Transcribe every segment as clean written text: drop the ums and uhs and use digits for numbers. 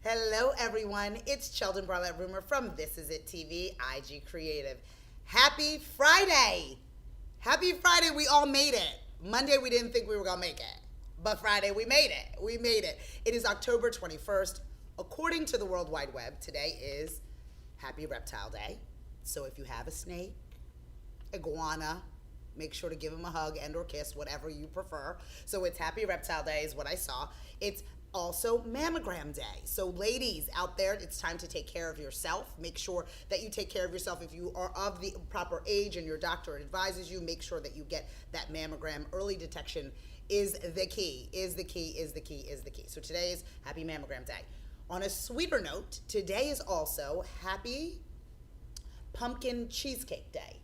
Hello, everyone. It's Cheldin Barlatt Rumer from This Is It TV, IG Creative. Happy Friday! Happy Friday, we all made it. Monday, we didn't think we were going to make it. But Friday, we made it. We made it. It is October 21st. According to the World Wide Web, today is Happy Reptile Day. So if you have a snake, iguana, make sure to give him a hug and or kiss, whatever you prefer. So it's Happy Reptile Day is what I saw. It's also Mammogram Day. So ladies out there, it's time to take care of yourself. Make sure that you take care of yourself. If you are of the proper age and your doctor advises you, make sure that you get that mammogram. Early detection is the key, is the key, is the key, is the key. So today is Happy Mammogram Day. On a sweeter note, today is also Happy Pumpkin Cheesecake Day.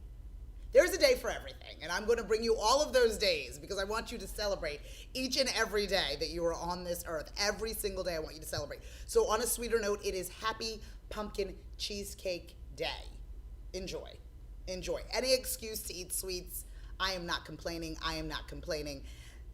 There's a day for everything, and I'm going to bring you all of those days because I want you to celebrate each and every day that you are on this earth. Every single day I want you to celebrate. So on a sweeter note, it is Happy Pumpkin Cheesecake Day. Enjoy. Enjoy. Any excuse to eat sweets, I am not complaining. I am not complaining.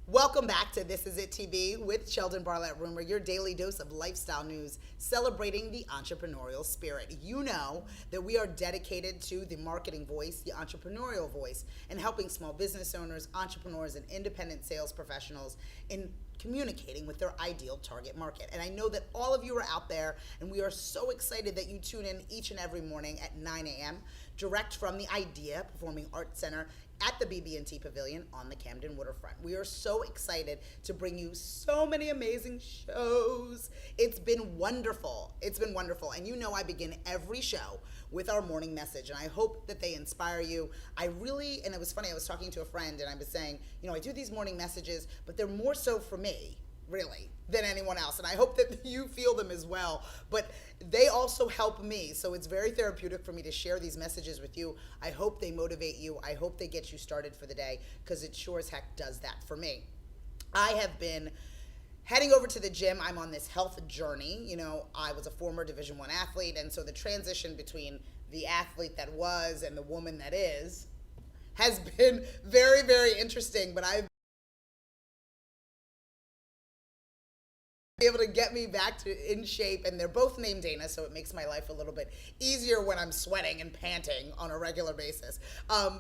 Welcome back to This Is It TV with Cheldin Barlatt Rumer, your daily dose of lifestyle news celebrating the entrepreneurial spirit. You know that we are dedicated to the marketing voice, the entrepreneurial voice, and helping small business owners, entrepreneurs, and independent sales professionals in communicating with their ideal target market. And I know that all of you are out there, and we are so excited that you tune in each and every morning at 9 a.m. direct from the IDEA Performing Arts Center at the BB&T Pavilion on the Camden Waterfront. We are so excited to bring you so many amazing shows. It's been wonderful. It's been wonderful. And you know I begin every show with our morning message, and I hope that they inspire you. And it was funny, I was talking to a friend, and I was saying, I do these morning messages, but they're more so for me, really, than anyone else. And I hope that you feel them as well. But they also help me. So it's very therapeutic for me to share these messages with you. I hope they motivate you. I hope they get you started for the day, because it sure as heck does that for me. I have been heading over to the gym. I'm on this health journey. I was a former Division I athlete. And so the transition between the athlete that was and the woman that is has been very, very interesting. But I've able to get me back to in shape, and they're both named Dana, so it makes my life a little bit easier when I'm sweating and panting on a regular basis.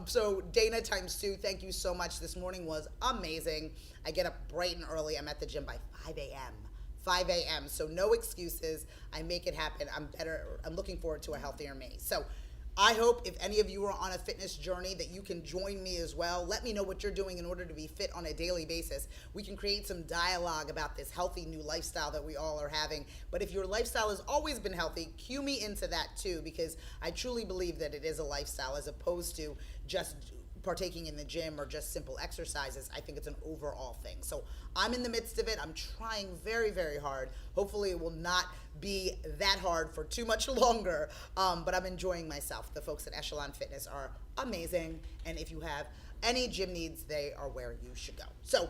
So Dana times two, thank you so much. This morning was amazing. I get up bright and early. I'm at the gym by 5 a.m. 5 a.m. So no excuses. I make it happen. I'm better. I'm looking forward to a healthier me. So I hope if any of you are on a fitness journey that you can join me as well. Let me know what you're doing in order to be fit on a daily basis. We can create some dialogue about this healthy new lifestyle that we all are having. But if your lifestyle has always been healthy, cue me into that too, because I truly believe that it is a lifestyle as opposed to just partaking in the gym or just simple exercises. I think it's an overall thing. So I'm in the midst of it. I'm trying very, very hard. Hopefully it will not be that hard for too much longer, but I'm enjoying myself. The folks at Echelon Fitness are amazing, and if you have any gym needs, they are where you should go. So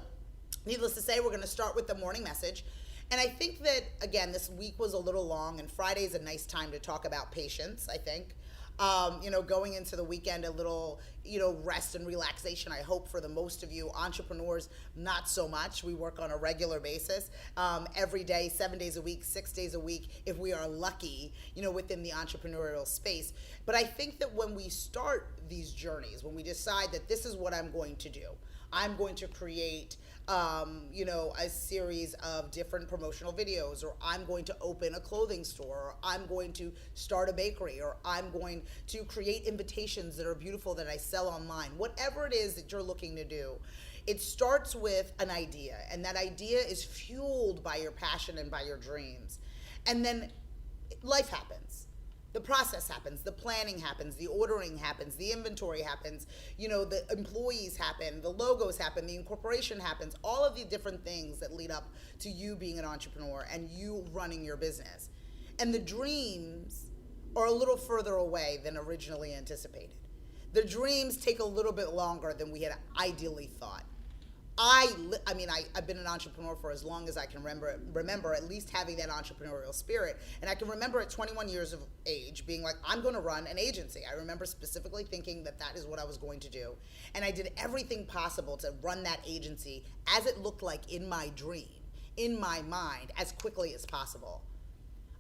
needless to say, we're going to start with the morning message. And I think that, again, this week was a little long, and Friday is a nice time to talk about patience, I think. Going into the weekend, a little, rest and relaxation, I hope, for the most of you. Entrepreneurs, not so much. We work on a regular basis, every day, 7 days a week, 6 days a week, if we are lucky, within the entrepreneurial space. But I think that when we start these journeys, when we decide that this is what I'm going to do, I'm going to create a series of different promotional videos, or I'm going to open a clothing store, or I'm going to start a bakery, or I'm going to create invitations that are beautiful that I sell online. Whatever it is that you're looking to do, it starts with an idea, and that idea is fueled by your passion and by your dreams. And then life happens. The process happens, the planning happens, the ordering happens, the inventory happens, the employees happen, the logos happen, the incorporation happens, all of the different things that lead up to you being an entrepreneur and you running your business. And the dreams are a little further away than originally anticipated. The dreams take a little bit longer than we had ideally thought. I've been an entrepreneur for as long as I can remember at least having that entrepreneurial spirit. And I can remember at 21 years of age being like, I'm going to run an agency. I remember specifically thinking that is what I was going to do. And I did everything possible to run that agency as it looked like in my dream, in my mind, as quickly as possible.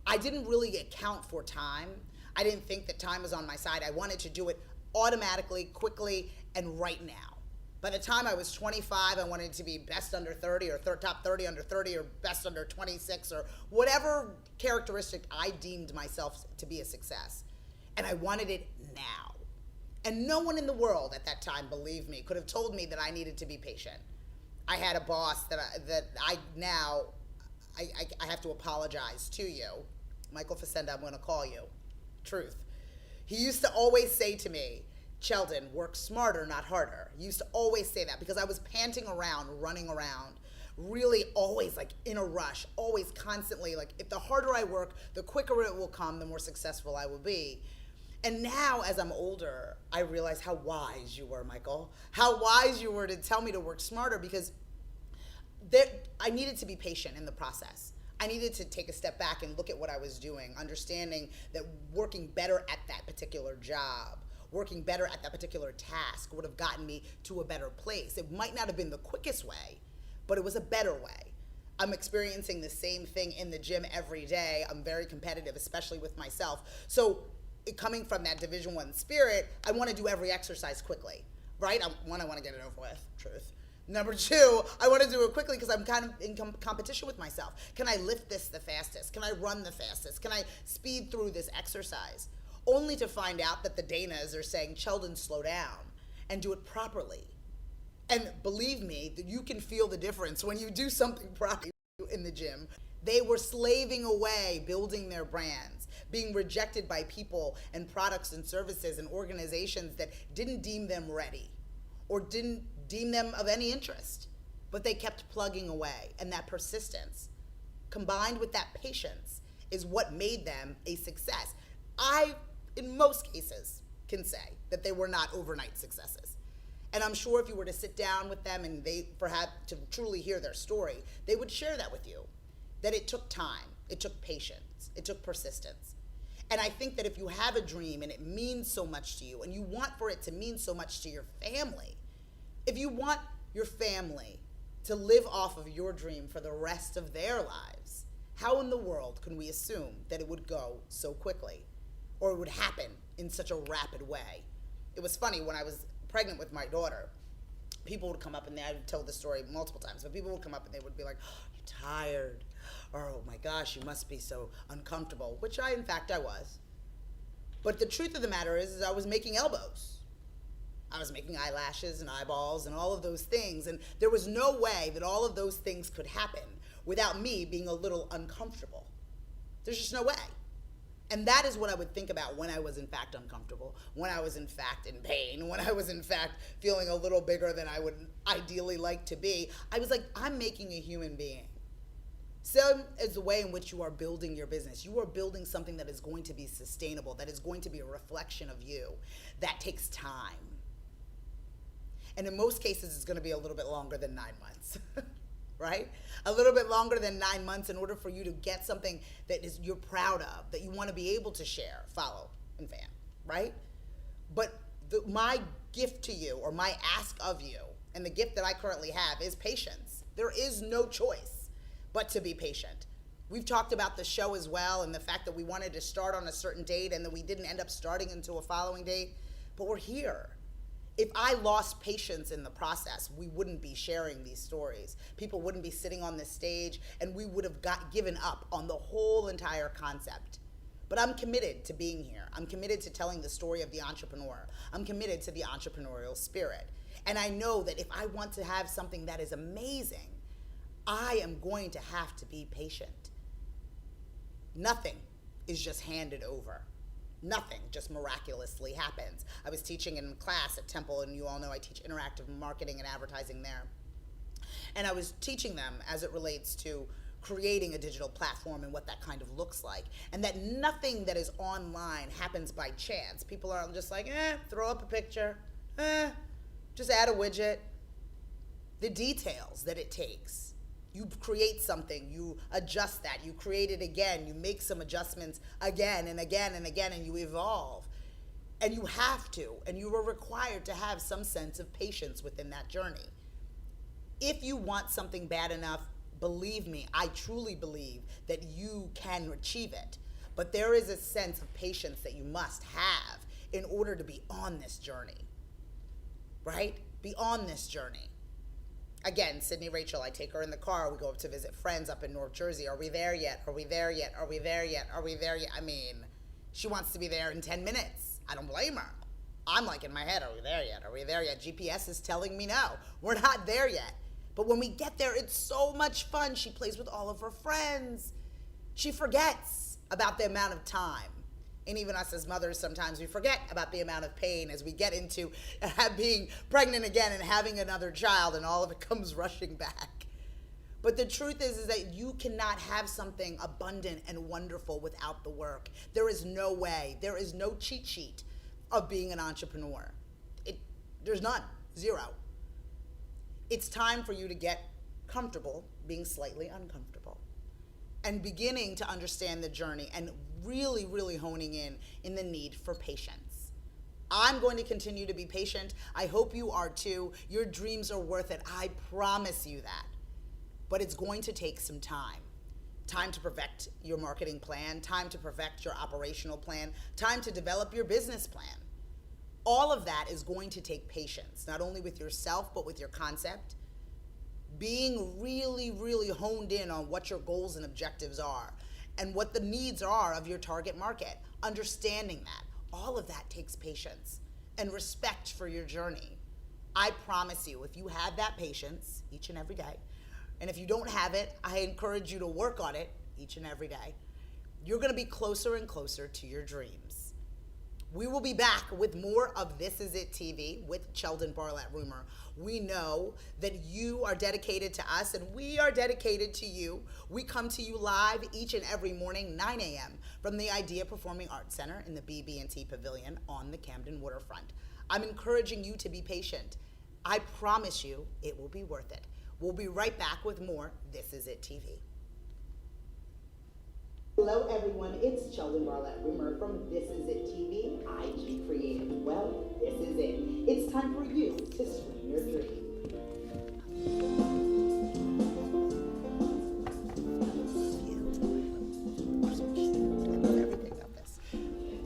I didn't really account for time. I didn't think that time was on my side. I wanted to do it automatically, quickly, and right now. By the time I was 25, I wanted to be best under 30 or top 30 under 30 or best under 26 or whatever characteristic I deemed myself to be a success. And I wanted it now. And no one in the world at that time, believe me, could have told me that I needed to be patient. I had a boss that I have to apologize to you. Michael Facenda, I'm going to call you. Truth. He used to always say to me, Cheldin, work smarter, not harder. He used to always say that because I was panting around, running around, really always like in a rush, always constantly like if the harder I work, the quicker it will come, the more successful I will be. And now as I'm older, I realize how wise you were, Michael. How wise you were to tell me to work smarter because I needed to be patient in the process. I needed to take a step back and look at what I was doing, understanding that working better at that particular job, working better at that particular task would have gotten me to a better place. It might not have been the quickest way, but it was a better way. I'm experiencing the same thing in the gym every day. I'm very competitive, especially with myself. So coming from that Division I spirit, I want to do every exercise quickly, right? One, I want to get it over with, truth. Number two, I want to do it quickly because I'm kind of in competition with myself. Can I lift this the fastest? Can I run the fastest? Can I speed through this exercise? Only to find out that the Danas are saying, Cheldin, slow down and do it properly. And believe me, that you can feel the difference when you do something properly in the gym. They were slaving away, building their brands, being rejected by people and products and services and organizations that didn't deem them ready or didn't deem them of any interest. But they kept plugging away. And that persistence, combined with that patience, is what made them a success. I, in most cases, can say that they were not overnight successes. And I'm sure if you were to sit down with them and they perhaps to truly hear their story, they would share that with you. That it took time, it took patience, it took persistence. And I think that if you have a dream and it means so much to you and you want for it to mean so much to your family, if you want your family to live off of your dream for the rest of their lives, how in the world can we assume that it would go so quickly? Or it would happen in such a rapid way. It was funny, when I was pregnant with my daughter, people would come up and I've told this story multiple times, but people would come up and they would be like, oh, you're tired. Or, oh my gosh, you must be so uncomfortable, which in fact I was. But the truth of the matter is I was making elbows. I was making eyelashes and eyeballs and all of those things. And there was no way that all of those things could happen without me being a little uncomfortable. There's just no way. And that is what I would think about when I was in fact uncomfortable, when I was in fact in pain, when I was in fact feeling a little bigger than I would ideally like to be. I was like, I'm making a human being. So is the way in which you are building your business. You are building something that is going to be sustainable, that is going to be a reflection of you. That takes time. And in most cases, it's going to be a little bit longer than 9 months. Right? A little bit longer than 9 months in order for you to get something that you're proud of, that you want to be able to share, follow, and fan. right? But my gift to you, or my ask of you, and the gift that I currently have is patience. There is no choice but to be patient. We've talked about the show as well, and the fact that we wanted to start on a certain date and that we didn't end up starting until a following date, but we're here. If I lost patience in the process, we wouldn't be sharing these stories. People wouldn't be sitting on this stage, and we would have given up on the whole entire concept. But I'm committed to being here. I'm committed to telling the story of the entrepreneur. I'm committed to the entrepreneurial spirit. And I know that if I want to have something that is amazing, I am going to have to be patient. Nothing is just handed over. Nothing just miraculously happens. I was teaching in class at Temple, and you all know I teach interactive marketing and advertising there. And I was teaching them as it relates to creating a digital platform and what that kind of looks like. And that nothing that is online happens by chance. People are just like, throw up a picture, just add a widget. The details that it takes. You create something, you adjust that, you create it again, you make some adjustments again and again and again, and you evolve. And you have to, and you are required to have some sense of patience within that journey. If you want something bad enough, believe me, I truly believe that you can achieve it. But there is a sense of patience that you must have in order to be on this journey, right? Be on this journey. Again, Sydney Rachel, I take her in the car. We go up to visit friends up in North Jersey. Are we there yet? Are we there yet? Are we there yet? Are we there yet? I mean, she wants to be there in 10 minutes. I don't blame her. I'm like in my head, are we there yet? Are we there yet? GPS is telling me no, we're not there yet. But when we get there, it's so much fun. She plays with all of her friends. She forgets about the amount of time. And even us as mothers, sometimes we forget about the amount of pain as we get into being pregnant again and having another child, and all of it comes rushing back. But the truth is that you cannot have something abundant and wonderful without the work. There is no way. There is no cheat sheet of being an entrepreneur. There's none. Zero. It's time for you to get comfortable being slightly uncomfortable and beginning to understand the journey and really, really honing in the need for patience. I'm going to continue to be patient. I hope you are too. Your dreams are worth it. I promise you that. But it's going to take some time. Time to perfect your marketing plan, time to perfect your operational plan, time to develop your business plan. All of that is going to take patience, not only with yourself, but with your concept. Being really, really honed in on what your goals and objectives are and what the needs are of your target market, understanding that. All of that takes patience and respect for your journey. I promise you, if you have that patience each and every day, and if you don't have it, I encourage you to work on it each and every day, you're gonna be closer and closer to your dreams. We will be back with more of This Is It TV with Cheldin Barlatt Rumer. We know that you are dedicated to us and we are dedicated to you. We come to you live each and every morning, 9 a.m. from the Idea Performing Arts Center in the BB&T Pavilion on the Camden Waterfront. I'm encouraging you to be patient. I promise you it will be worth it. We'll be right back with more This Is It TV. Hello everyone, it's Cheldin Barlatt Rumer from This Is It TV, IG Creative. Well, this is it. It's time for you to scream your dream.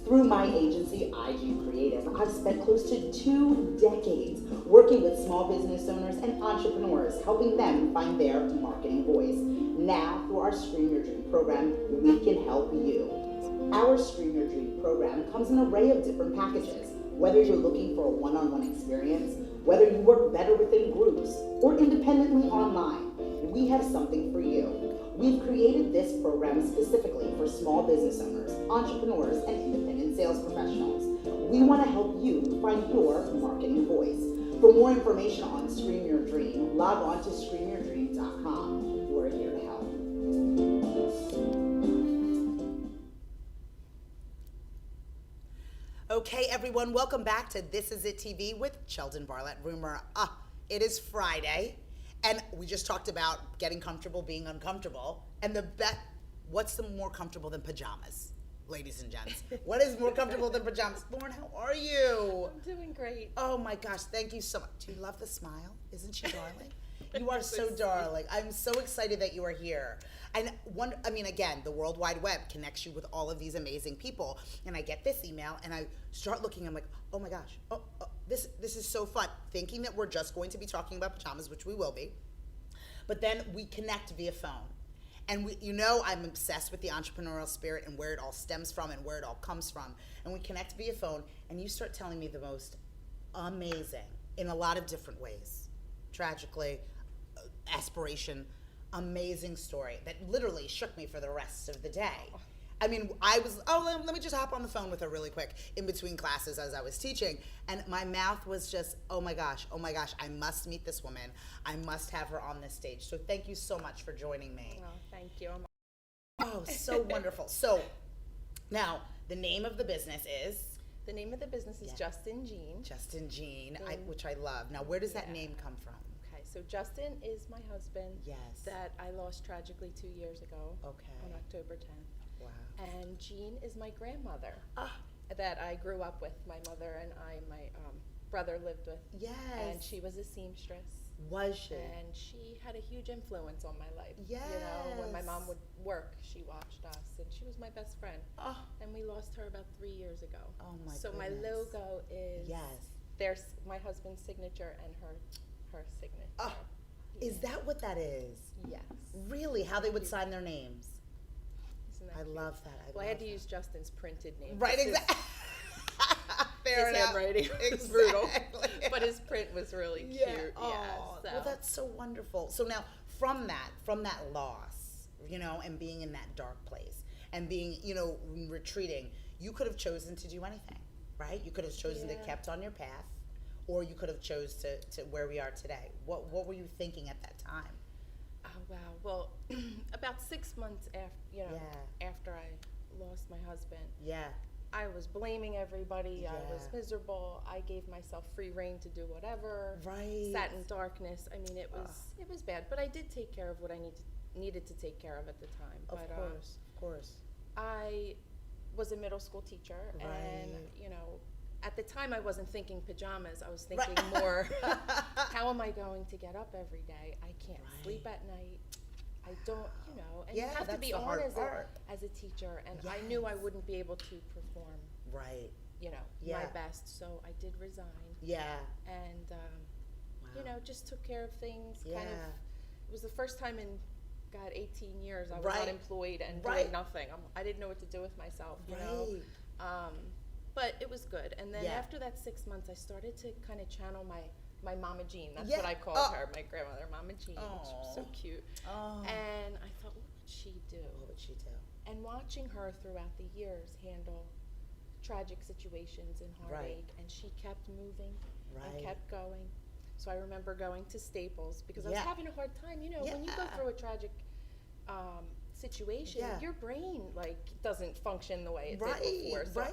Through my agency, IG Creative, I've spent close to 2 decades working with small business owners and entrepreneurs, helping them find their marketing voice. Now, through our Scream Your Dream program, we can help you. Our Scream Your Dream program comes in an array of different packages. Whether you're looking for a one-on-one experience, whether you work better within groups, or independently online, we have something for you. We've created this program specifically for small business owners, entrepreneurs, and independent sales professionals. We want to help you find your marketing voice. For more information on Scream Your Dream, log on to screamyourdream.com. We're here to help. Okay, everyone, welcome back to This Is It TV with Cheldin Barlatt Rumer. It is Friday, and we just talked about getting comfortable, being uncomfortable, and what's the more comfortable than pajamas, ladies and gents. What is more comfortable than pajamas? Lauren, how are you? I'm doing great. Oh my gosh, thank you so much. Do you love the smile? Isn't she darling? You are so darling. I'm so excited that you are here. And again, the World Wide Web connects you with all of these amazing people. And I get this email and I start looking, I'm like, oh my gosh, this is so fun. Thinking that we're just going to be talking about pajamas, which we will be. But then we connect via phone. And I'm obsessed with the entrepreneurial spirit and where it all stems from and where it all comes from. And we connect via phone, and you start telling me the most amazing, in a lot of different ways, tragically, aspiration, amazing story that literally shook me for the rest of the day. I mean, let me just hop on the phone with her really quick in between classes as I was teaching. And my mouth was just, oh my gosh, I must meet this woman. I must have her on this stage. So thank you so much for joining me. Well, thank you. Oh, so wonderful. So now the name of the business is? The name of the business is Justin Jean. Justin Jean, which I love. Now, where does that name come from? Okay, so Justin is my husband. Yes. That I lost tragically 2 years ago. Okay. On October 10th. Wow. And Jean is my grandmother that I grew up with. My mother and my brother lived with. Yes. And she was a seamstress. Was she? And she had a huge influence on my life. Yes. When my mom would work, she watched us, and she was my best friend. Oh. And we lost her about 3 years ago. Oh my So goodness. my logo is there's my husband's signature and her signature. Oh. Is that what that is? Yes. Really? How they would sign their names? Isn't that I cute? love that. I had to use Justin's printed name. Right, exactly. Fair his enough. handwriting was brutal, but his print was really cute. Oh, well, that's so wonderful. So now, from that loss, and being in that dark place, and being, retreating, you could have chosen to do anything, right? You could have chosen to kept on your path, or you could have chose to where we are today. What were you thinking at that time? Oh wow. Well, about 6 months after I lost my husband. Yeah. I was blaming everybody. Yeah. I was miserable. I gave myself free rein to do whatever. Right. Sat in darkness. I mean, it was bad. But I did take care of what I needed to take care of at the time. Of course. I was a middle school teacher, and at the time I wasn't thinking pajamas. I was thinking more, how am I going to get up every day? I can't sleep at night. I don't, and you have to be on as a teacher, and I knew I wouldn't be able to perform, my best, so I did resign. Yeah. And, just took care of things, it was the first time in, 18 years I was unemployed and doing nothing. I didn't know what to do with myself, but it was good. And then after that 6 months, I started to kind of channel my Mama Jean. That's what I called her, my grandmother, Mama Jean. She was so cute. And I thought, what would she do? And watching her throughout the years handle tragic situations and heartache, and she kept moving and kept going. So I remember going to Staples because I was having a hard time. When you go through a tragic situation, your brain doesn't function the way it did before. So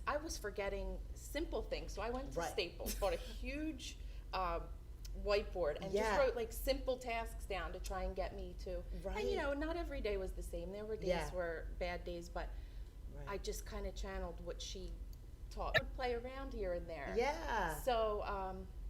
I was forgetting simple things. So I went to Staples, bought a huge whiteboard, and just wrote simple tasks down to try and get me to. And not every day was the same. There were days were bad days, but I just kind of channeled what she taught. I would play around here and there. Yeah. So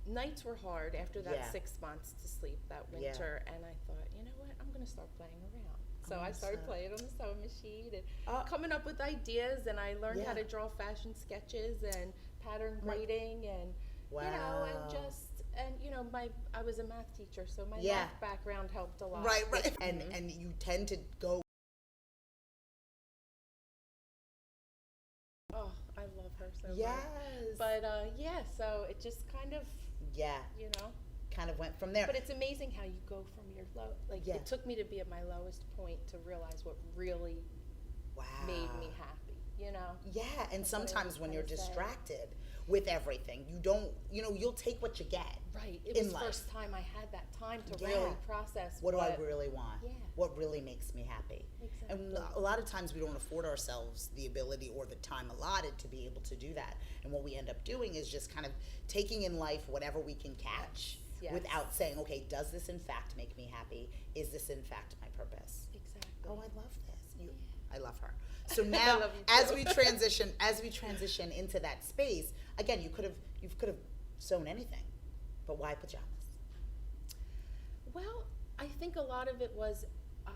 nights were hard after that 6 months to sleep that winter, and I thought, you know what, I'm going to start playing around. So I started playing on the sewing machine and coming up with ideas, and I learned how to draw fashion sketches and pattern grading, and I was a math teacher, so my math background helped a lot. Right. And you tend to go. Oh, I love her so Yes. much. But so it just kind of kind of went from there. But it's amazing how you go from your low, it took me to be at my lowest point to realize what really made me happy, Yeah, and sometimes when you're distracted with everything, you don't, you'll take what you get. Right. It was the first time I had that time to really process what do I really want? Yeah. What really makes me happy? Exactly. And a lot of times we don't afford ourselves the ability or the time allotted to be able to do that. And what we end up doing is just kind of taking in life whatever we can catch without saying, okay, does this in fact make me happy? Is this in fact my purpose? Exactly. Oh, I love this. I love her. So now, as we transition into that space, again, you could have sewn anything, but why pajamas? Well, I think a lot of it was, it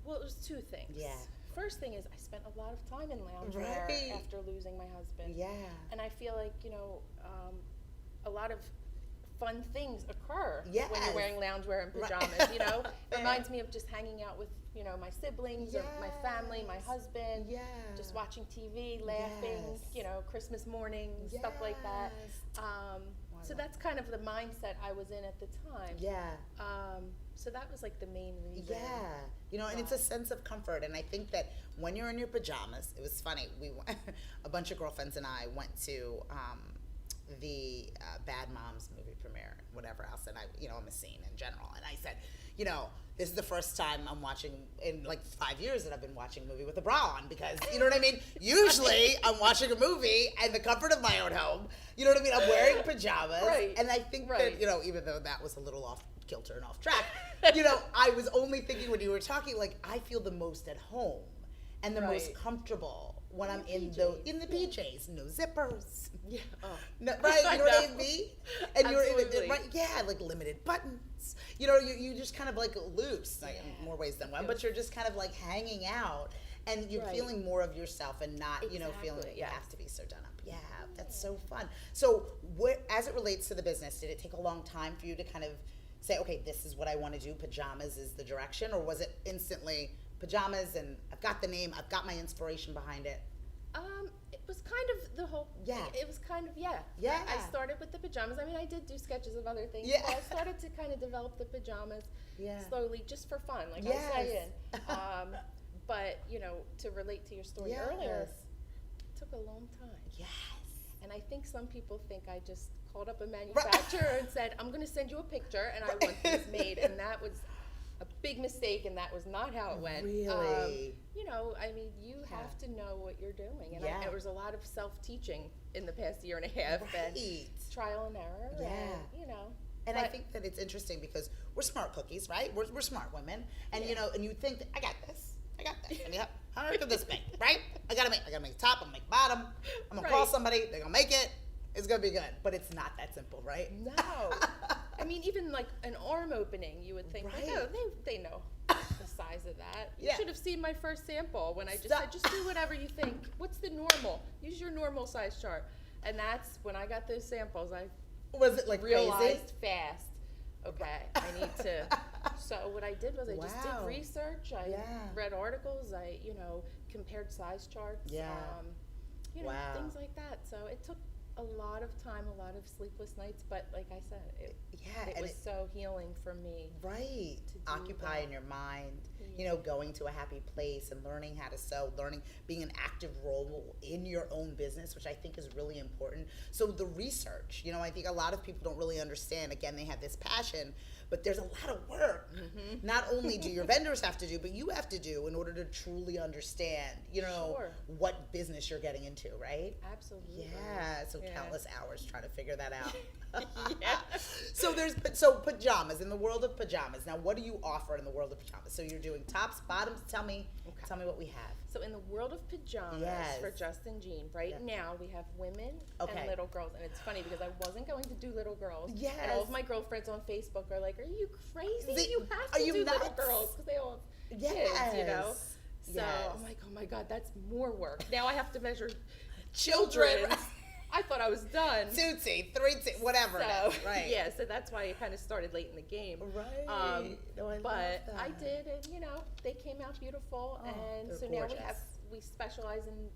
was two things. Yeah. First thing is I spent a lot of time in loungewear after losing my husband. Yeah. And I feel like, a lot of fun things occur when you're wearing loungewear and pajamas, It reminds me of just hanging out with, my siblings or my family, my husband, just watching TV, laughing, Christmas morning, stuff like that. So that's kind of the mindset I was in at the time. Yeah. So that was like the main reason. Yeah. And it's a sense of comfort. And I think that when you're in your pajamas, it was funny. A bunch of girlfriends and I went to the Bad Moms movie premiere, whatever else. And I'm a scene in general. And I said, this is the first time I'm watching in like 5 years that I've been watching a movie with a bra on, because you know what I mean? Usually I'm watching a movie in the comfort of my own home. You know what I mean? I'm wearing pajamas. Right. And I think that, even though that was a little off kilter and off track, I was only thinking when you were talking, like, I feel the most at home and the most comfortable when I'm in the PJs, no zippers. Yeah. Oh. No, right? You know what I mean? And you're in it, right? Yeah, like limited buttons. You just kind of like loose, like in more ways than one, but you're just kind of like hanging out, and you're feeling more of yourself and not, feeling that you have to be so done up. Yeah, that's so fun. So, as it relates to the business, did it take a long time for you to kind of say, okay, this is what I want to do, pajamas is the direction, or was it instantly pajamas and I've got the name, I've got my inspiration behind it? It was kind of the whole, it was kind of, Yeah. I started with the pajamas. I mean, I did do sketches of other things. Yeah. But I started to kind of develop the pajamas slowly, just for fun, like I was saying. But, to relate to your story earlier, it took a long time. Yes. And I think some people think I just called up a manufacturer and said, I'm going to send you a picture and I want this made. And that was a big mistake, and that was not how it went. Really? You have to know what you're doing. And there was a lot of self-teaching in the past year and a half, and trial and error. Yeah. And I think that it's interesting because we're smart cookies, right? We're smart women. And, and you think, that, I got this. I mean, how hard could this be, right? I gotta make top, I'm gonna make bottom, I'm gonna call somebody, they're gonna make it, it's gonna be good. But it's not that simple, right? No. I mean, even like an arm opening, you would think, like, oh, they know the size of that. You should have seen my first sample when I just said, just do whatever you think. What's the normal? Use your normal size chart. And that's when I got those samples, I realized fast, okay, I need to. So what I did was I just did research. I read articles. I, compared size charts. Things like that. So it took a lot of time, a lot of sleepless nights, but like I said, it was so healing for me. Right. Occupying your mind, going to a happy place and learning how to sew, being an active role in your own business, which I think is really important. So the research, I think a lot of people don't really understand. Again, they have this passion, but there's a lot of work. Mm-hmm. Not only do your vendors have to do, but you have to do in order to truly understand, what business you're getting into, right? Absolutely. Yeah. So countless hours trying to figure that out. So pajamas, in the world of pajamas. Now, what do you offer in the world of pajamas? So you're doing tops, bottoms. Tell me what we have. So in the world of pajamas for Justin Jean, now we have women and little girls. And it's funny because I wasn't going to do little girls. Yes. And all of my girlfriends on Facebook are like, are you crazy? You have to do little girls because they all have kids, So I'm like, oh my God, that's more work. Now I have to measure children. I thought I was done. Tootsie, whatever. So, right. Yeah, so that's why it kind of started late in the game. Right. But I did, and they came out beautiful, and so gorgeous. Now we specialize in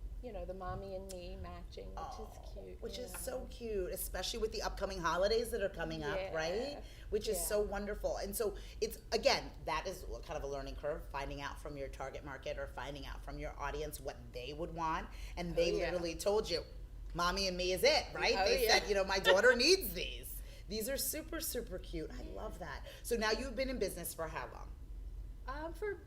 the mommy and me matching, which is cute. Which is so cute, especially with the upcoming holidays that are coming up, right? Which is so wonderful. And so it's, again, that is kind of a learning curve, finding out from your target market or finding out from your audience what they would want. And they literally told you, mommy and me is it, right? They said, my daughter needs these. These are super, super cute. I love that. So now you've been in business for how long? For,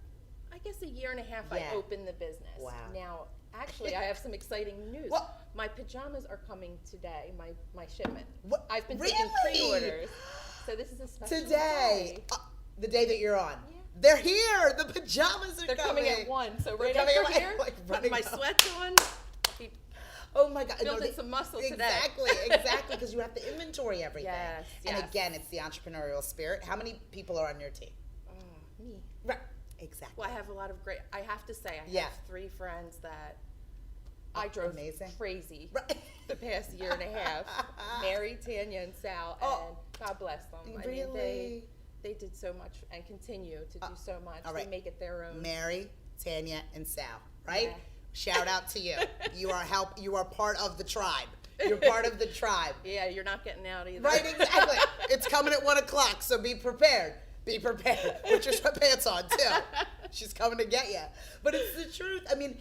I guess, a year and a half, I opened the business. Wow. Now, actually, I have some exciting news. What? My pajamas are coming today, my shipment. What? I've been taking pre-orders. So this is a special day. The day that you're on. Yeah. They're here. The pajamas are They're coming at 1, so right coming after here, like putting my sweats on. Oh my God. Building some muscle today. Exactly, because you have to inventory everything. Yes. And again, it's the entrepreneurial spirit. How many people are on your team? Me. Right. Exactly. Well, I have a lot of I have to say, I have 3 friends that I drove crazy the past year and a half. Mary, Tanya, and Sal, and God bless them. Really? I mean, they did so much and continue to do so much. All right. They make it their own. Mary, Tanya, and Sal, right? Yeah. Shout out to you. You are part of the tribe. You're part of the tribe. Yeah, you're not getting out either. Right, exactly. It's coming at 1 o'clock, so be prepared. Be prepared. Put your sweatpants on, too. She's coming to get you. But it's the truth. I mean,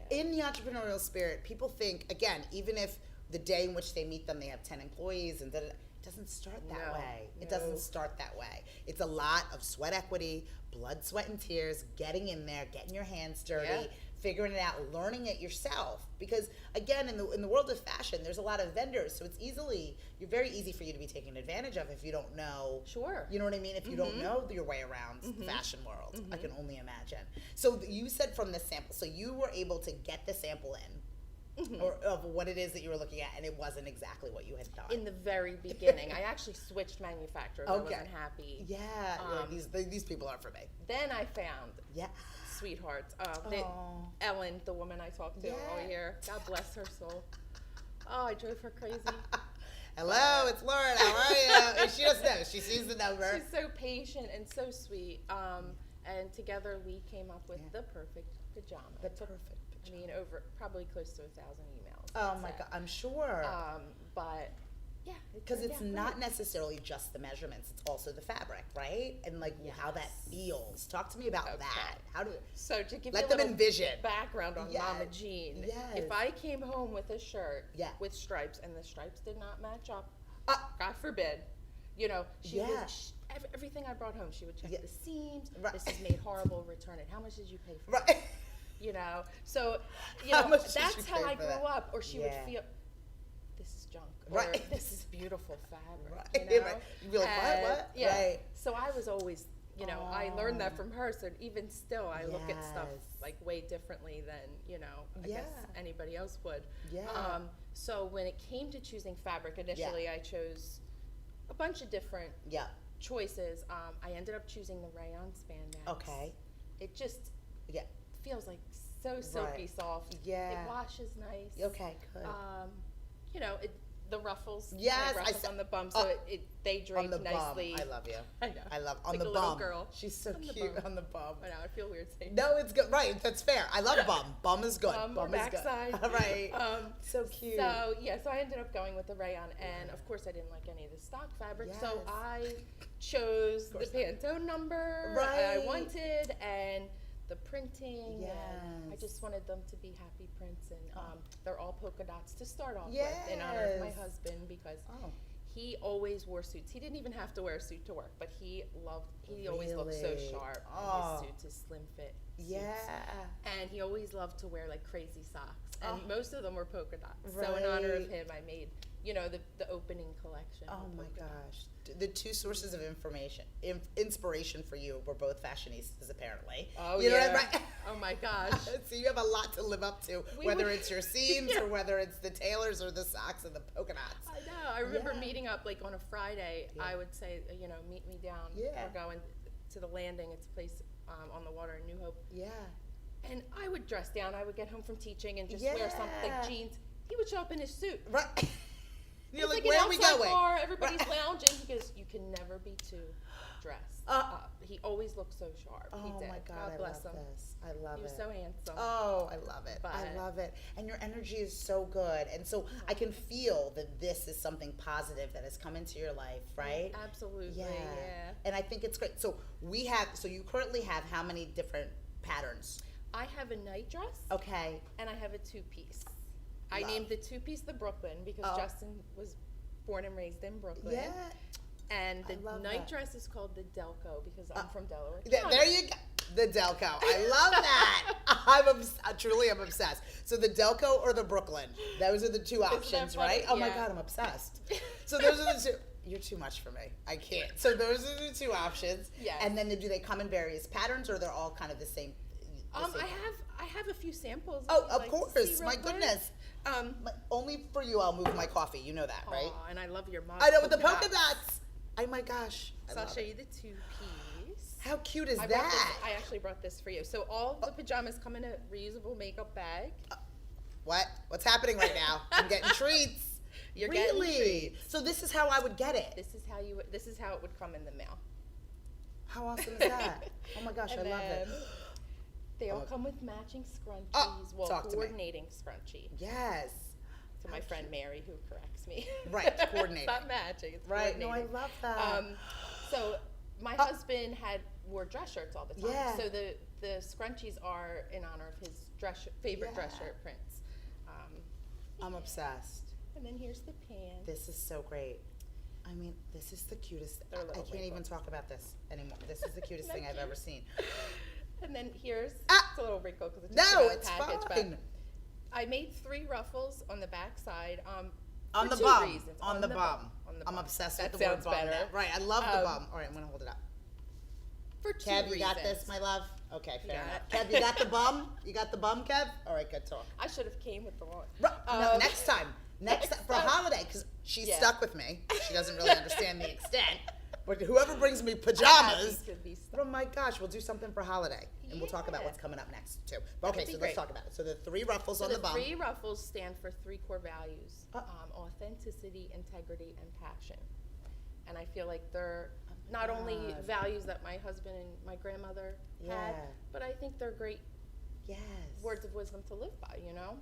in the entrepreneurial spirit, people think, again, even if the day in which they meet them, they have 10 employees, and it doesn't start that way. It doesn't start that way. It's a lot of sweat equity, blood, sweat, and tears, getting in there, getting your hands dirty, figuring it out, learning it yourself. Because again, in the world of fashion, there's a lot of vendors, so you're very easy for you to be taken advantage of if you don't know. Sure. You know what I mean? If you don't know your way around the fashion world, I can only imagine. So you said from the sample, so you were able to get the sample in. Or of what it is that you were looking at, and it wasn't exactly what you had thought. In the very beginning, I actually switched manufacturers. I wasn't happy. Yeah, these people aren't for me. Then I found sweethearts. Ellen, the woman I talked to all year, God bless her soul. Oh, I drove her crazy. Hello, it's Lauren. How are you? She doesn't know. She sees the number. She's so patient and so sweet. And together we came up with the perfect pajama. The perfect pajama. I mean, over probably close to 1,000 emails. Oh my God, I'm sure. But yeah, because it's not necessarily just the measurements; it's also the fabric, right? And like how that feels. Talk to me about that. So to give let you a them little envision background on Mama Jean. Yes. If I came home with a shirt with stripes and the stripes did not match up, God forbid, she would. Everything I brought home, she would check the seams. Right. This is made horrible. Return it. How much did you pay for it? So that's how I grew up. Or she would feel, this is junk. Or this is beautiful fabric. You'd be like, what? Yeah. Right. So I was always, I learned that from her. So even still, I look at stuff like way differently than, I guess anybody else would. Yeah. So when it came to choosing fabric, initially I chose a bunch of different choices. I ended up choosing the rayon spandex. Okay. It just feels like so silky soft. Yeah. It washes nice. Okay, good. The ruffles. Yes, ruffles on the bum, so they drape nicely. Bum. I love you. I know. I love on like the a bum. Little girl. She's so cute on the bum. I know. I feel weird saying. No, it's good. Right, that's fair. I love bum. Bum is good. Bum is backside. Good. Right. So cute. So I ended up going with the rayon, and of course I didn't like any of the stock fabric, so I chose the Pantone number I wanted, and the printing. And I just wanted them to be happy prints, and they're all polka dots to start off with, in honor of my husband, because he always wore suits. He didn't even have to wear a suit to work, but he always looked so sharp in his suits, his slim fit suits. And he always loved to wear like crazy socks, and most of them were polka dots. So in honor of him, I made the opening collection. Oh my gosh. The two sources of inspiration for you were both fashionistas, apparently. Oh, Right? Oh my gosh. So you have a lot to live up to, whether it's your seams or whether it's the tailors or the socks and the polka dots. I know. I remember meeting up like on a Friday. I would say, meet me down. We're going to the landing. It's a place on the water in New Hope. Yeah. And I would dress down. I would get home from teaching and just wear something like jeans. He would show up in his suit. Right. You're like, where are we going? Bar, everybody's lounging. He goes, you can never be too dressed up. He always looked so sharp. Oh he did. My God, bless I love him. This. I love he it. was so handsome. Oh, I love it. I love it. And your energy is so good. And so I can feel that this is something positive that has come into your life, right? Absolutely. Yeah. And I think it's great. So you currently have how many different patterns? I have a night dress. Okay. And I have a two-piece. I named the two-piece the Brooklyn because Justin was born and raised in Brooklyn. Yeah. And the night dress is called the Delco because I'm from Delaware. There you go. The Delco. I love that. I truly am obsessed. So the Delco or the Brooklyn. Those are the two options, right? Oh my God, I'm obsessed. So those are the two. You're too much for me. I can't. So those are the two options. Yes. And then do they come in various patterns, or they're all kind of the same? I have a few samples. Oh, of course. My goodness. Only for you, I'll move my coffee. You know that, right? And I love your mug. I know, with the polka dots. Oh my gosh. So I'll show you the 2-piece. How cute is that? I actually brought this for you. So all the pajamas come in a reusable makeup bag. What? What's happening right now? I'm getting treats. You're getting treats. So this is how I would get it. This is how it would come in the mail. How awesome is that? Oh my gosh, I love it. They all come with matching scrunchies. Coordinating scrunchie. Yes. To my friend Mary, who corrects me. Right, coordinating. It's not matching. It's right. coordinating. No, I love that. So my husband wore dress shirts all the time. Yeah. So the scrunchies are in honor of his favorite dress shirt prints. I'm obsessed. And then here's the pants. This is so great. I mean, this is the cutest. I can't even talk about this anymore. This is the cutest thing I've ever seen. And then here's it's a little wrinkle because it's just it's package, fine. But I made 3 ruffles on the back side. On the bum. Reasons. On the bum. I'm obsessed with the word bum. Better. Right, I love the bum. All right, I'm gonna hold it up. For 2 Kev, reasons. you got this, my love? Okay, fair enough. Kev, you got the bum? You got the bum, Kev? All right, good talk. I should have came with the one. No, next time. Next time. For a holiday, because she's stuck with me. She doesn't really understand the extent. But whoever brings me pajamas, oh my gosh, we'll do something for holiday. And we'll talk about what's coming up next, too. But okay, so let's talk about it. So the 3 ruffles on the bum. The 3 ruffles stand for 3 core values. Authenticity, integrity, and passion. And I feel like they're not only values that my husband and my grandmother had, but I think they're great words of wisdom to live by, you know?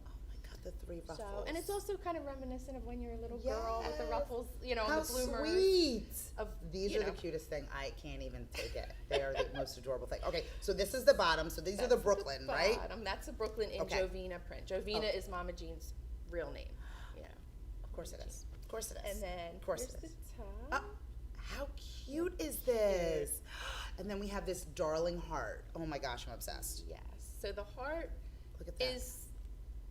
The 3 ruffles. So, and it's also kind of reminiscent of when you're a little girl with the ruffles, you know, How and the bloomers. Sweet. These are the cutest thing. I can't even take it. They are the most adorable thing. Okay, so this is the bottom. So these are the Brooklyn, right? That's a Brooklyn in Jovina print. Jovina is Mama Jean's real name. Yeah. Of course it is. Of course it is. And then here's the top. How cute is this? And then we have this darling heart. Oh my gosh, I'm obsessed. Yes. So the heart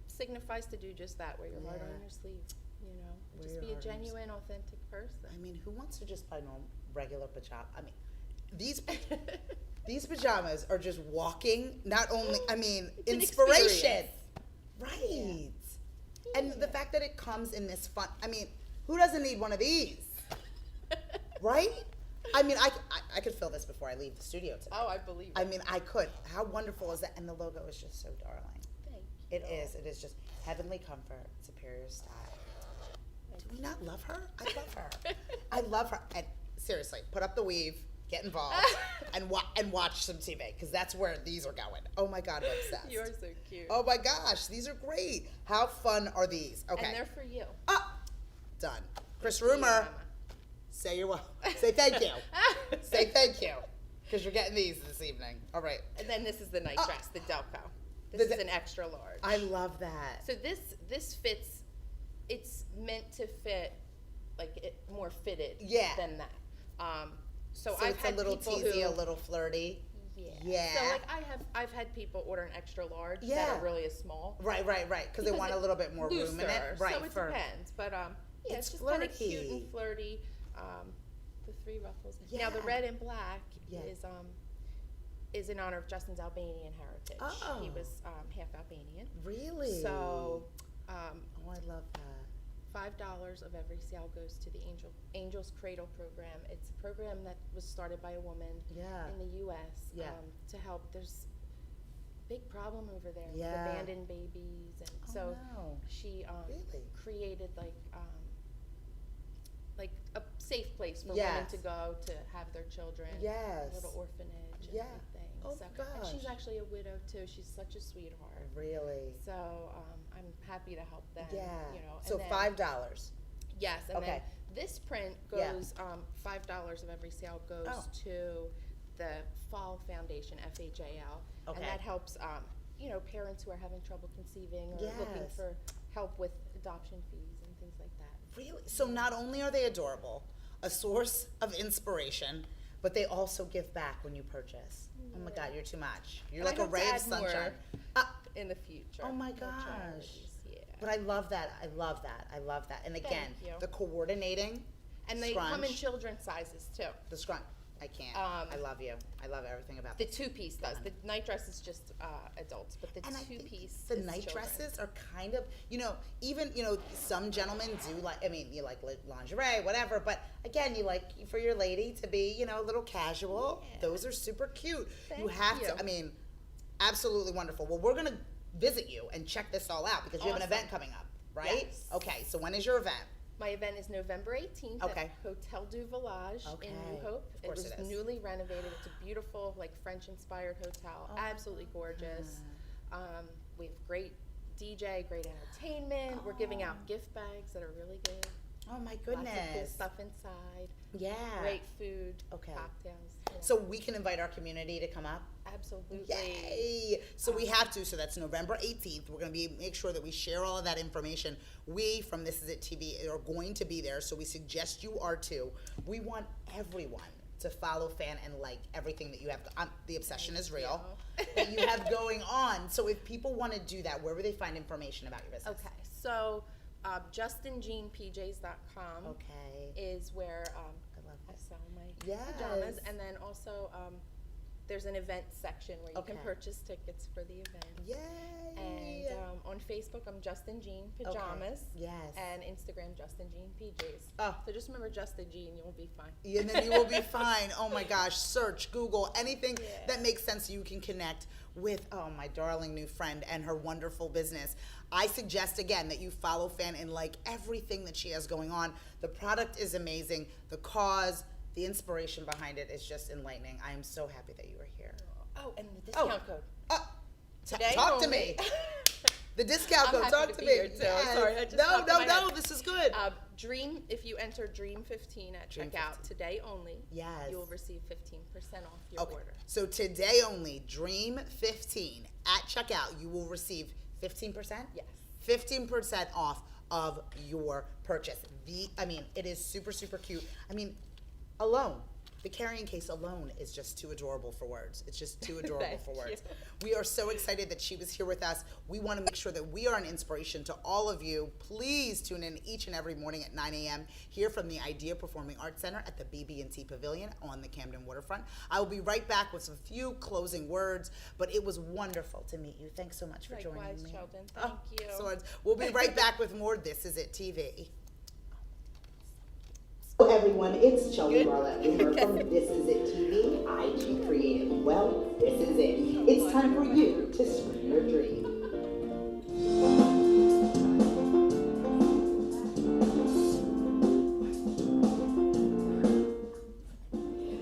signifies to do just that, wear your heart on your sleeve, you know, just be a genuine, authentic person. I mean, who wants to just buy regular pajamas? I mean, these pajamas are just walking, not only, I mean, inspiration. Right. Yeah. And the fact that it comes in this fun, I mean, who doesn't need one of these? Right? I mean, I could fill this before I leave the studio today. Oh, I believe it. I mean, I could. How wonderful is that? And the logo is just so darling. It is just heavenly comfort, superior style. Do we not love her? I love her. I love her. And seriously, put up the weave, get involved, and watch some TV, because that's where these are going. Oh my God, I'm obsessed. You're so cute. Oh my gosh, these are great. How fun are these? Okay. And they're for you. Done. Chris Rumer, say thank you. Say thank you, because you're getting these this evening. All right. And then this is the night dress, the Delco. This is an extra large. I love that. So this fits, it's meant to fit, like more fitted than that. So I've it's had a little teasy, a little flirty. Yeah. So like I've had people order an extra large that are really a small. Right. Because they want a little bit more room in it. Right. So it depends. But it's just kind of cute and flirty. The 3 ruffles. Yeah. Now the red and black is in honor of Justin's Albanian heritage. Oh. He was half Albanian. Really? So, I love that. $5 of every sale goes to the Angel's Cradle program. It's a program that was started by a woman in the U.S. To help. There's a big problem over there with abandoned babies, and she created like a safe place for women to go to have their children. Yes. A little orphanage and everything. Oh so, gosh. And she's actually a widow too. She's such a sweetheart. Really? So I'm happy to help them. Yeah. You know. So $5. Yes. And then this print goes $5 of every sale goes to the Fall Foundation, FHAL, and that helps parents who are having trouble conceiving or looking for help with adoption fees and things like that. Really? So not only are they adorable, a source of inspiration, but they also give back when you purchase. Oh my God, you're too much. You're like a ray of sunshine. In the future. Oh my gosh. But I love that. I love that. And again, the coordinating And they come in children's sizes too. The scrunch. I can't. I love you. I love everything about the two-piece does. The night dress is just adults, but the two-piece the night dresses are kind of, even, some gentlemen do like, you like lingerie, whatever, but again, you like for your lady to be, a little casual. Yeah. Those are super cute. You have to, absolutely wonderful. Well, we're going to visit you and check this all out because you have an event coming up, right? Yes. Okay, so when is your event? My event is November 18th at Hotel du Village in New Hope. It was newly renovated. It's a beautiful, French-inspired hotel. Absolutely gorgeous. We have great DJ, great entertainment. We're giving out gift bags that are really good. Oh my goodness. Lots of cool stuff inside. Yeah. Great food. Cocktails. So we can invite our community to come up? Absolutely. Yay! So we have to. So that's November 18th. We're going to make sure that we share all of that information. We from This Is It TV are going to be there, so we suggest you are too. We want everyone to follow, fan, and like everything that you have. The obsession is real. That you have going on. So if people want to do that, where would they find information about your business? Okay. So JustinJeanPJs.com is where I sell my pajamas, and then also there's an event section where you can purchase tickets for the event. Yay! And on Facebook, I'm Justin Jean Pajamas. Yes. And Instagram, Justin Jean PJs. Oh. So just remember Justin Jean, you'll be fine. Yeah, and then you will be fine. Oh my gosh, search, Google, anything that makes sense so you can connect with, my darling new friend and her wonderful business. I suggest, again, that you follow, fan, and like everything that she has going on. The product is amazing. The cause, the inspiration behind it is just enlightening. I am so happy that you are here. Oh, and the discount code. Talk to me. The discount code. Talk to me. Yes. Sorry, I just no. This is good. Dream. If you enter Dream15 at checkout today only, you will receive 15% off your order. So today only, Dream15 at checkout, you will receive 15%. Yes. 15% off of your purchase. It is super, super cute. Alone. The carrying case alone is just too adorable for words. It's just too adorable for words. We are so excited that she was here with us. We want to make sure that we are an inspiration to all of you. Please tune in each and every morning at 9 a.m. here from the Idea Performing Arts Center at the BB&T Pavilion on the Camden Waterfront. I will be right back with some few closing words, but it was wonderful to meet you. Thanks so much for joining me. Cheldin. Thank you. We'll be right back with more This Is It TV. Hello everyone, it's Cheldin Barlatt Rumer from This Is It TV, IG Creative. Well, this is it. It's time for you to scream your dream.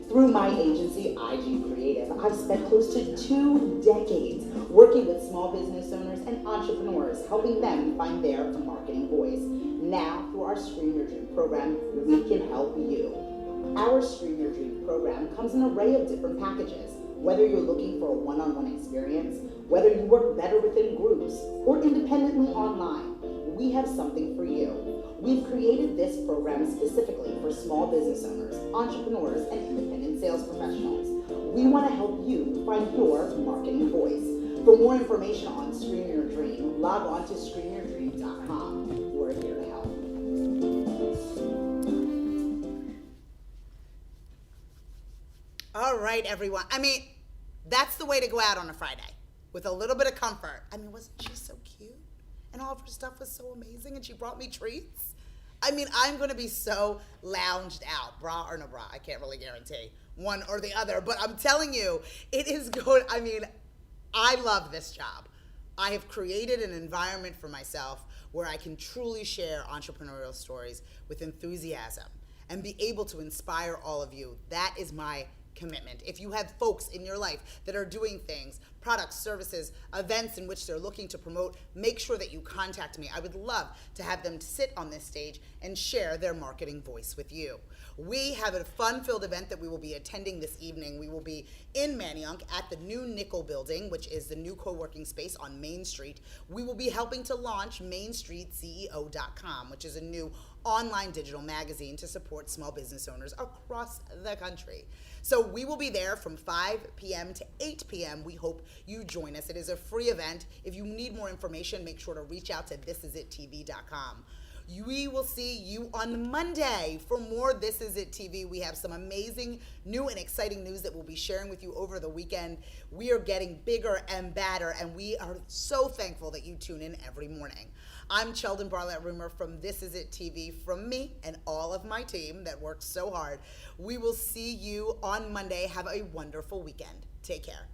Through my agency, IG Creative, I've spent close to 2 decades working with small business owners and entrepreneurs, helping them find their marketing voice. Now, through our Scream Your Dream program, we can help you. Our Scream Your Dream program comes in an array of different packages. Whether you're looking for a one-on-one experience, whether you work better within groups, or independently online, we have something for you. We've created this program specifically for small business owners, entrepreneurs, and independent sales professionals. We want to help you find your marketing voice. For more information on Scream Your Dream, log on to screamyourdream.com. We're here to help. All right, everyone. That's the way to go out on a Friday, with a little bit of comfort. Wasn't she so cute? And all of her stuff was so amazing, and she brought me treats. I'm going to be so lounged out, bra or no bra. I can't really guarantee one or the other, but I'm telling you, it is good. I love this job. I have created an environment for myself where I can truly share entrepreneurial stories with enthusiasm and be able to inspire all of you. That is my commitment. If you have folks in your life that are doing things, products, services, events in which they're looking to promote, make sure that you contact me. I would love to have them sit on this stage and share their marketing voice with you. We have a fun-filled event that we will be attending this evening. We will be in Manayunk at the new Nickel building, which is the new co-working space on Main Street. We will be helping to launch MainStreetCEO.com, which is a new online digital magazine to support small business owners across the country. So we will be there from 5 p.m. to 8 p.m. We hope you join us. It is a free event. If you need more information, make sure to reach out to thisisItTV.com. We will see you on Monday for more This Is It TV. We have some amazing, new, and exciting news that we'll be sharing with you over the weekend. We are getting bigger and badder, and we are so thankful that you tune in every morning. I'm Cheldin Barlatt Rumer from This Is It TV, from me and all of my team that works so hard. We will see you on Monday. Have a wonderful weekend. Take care.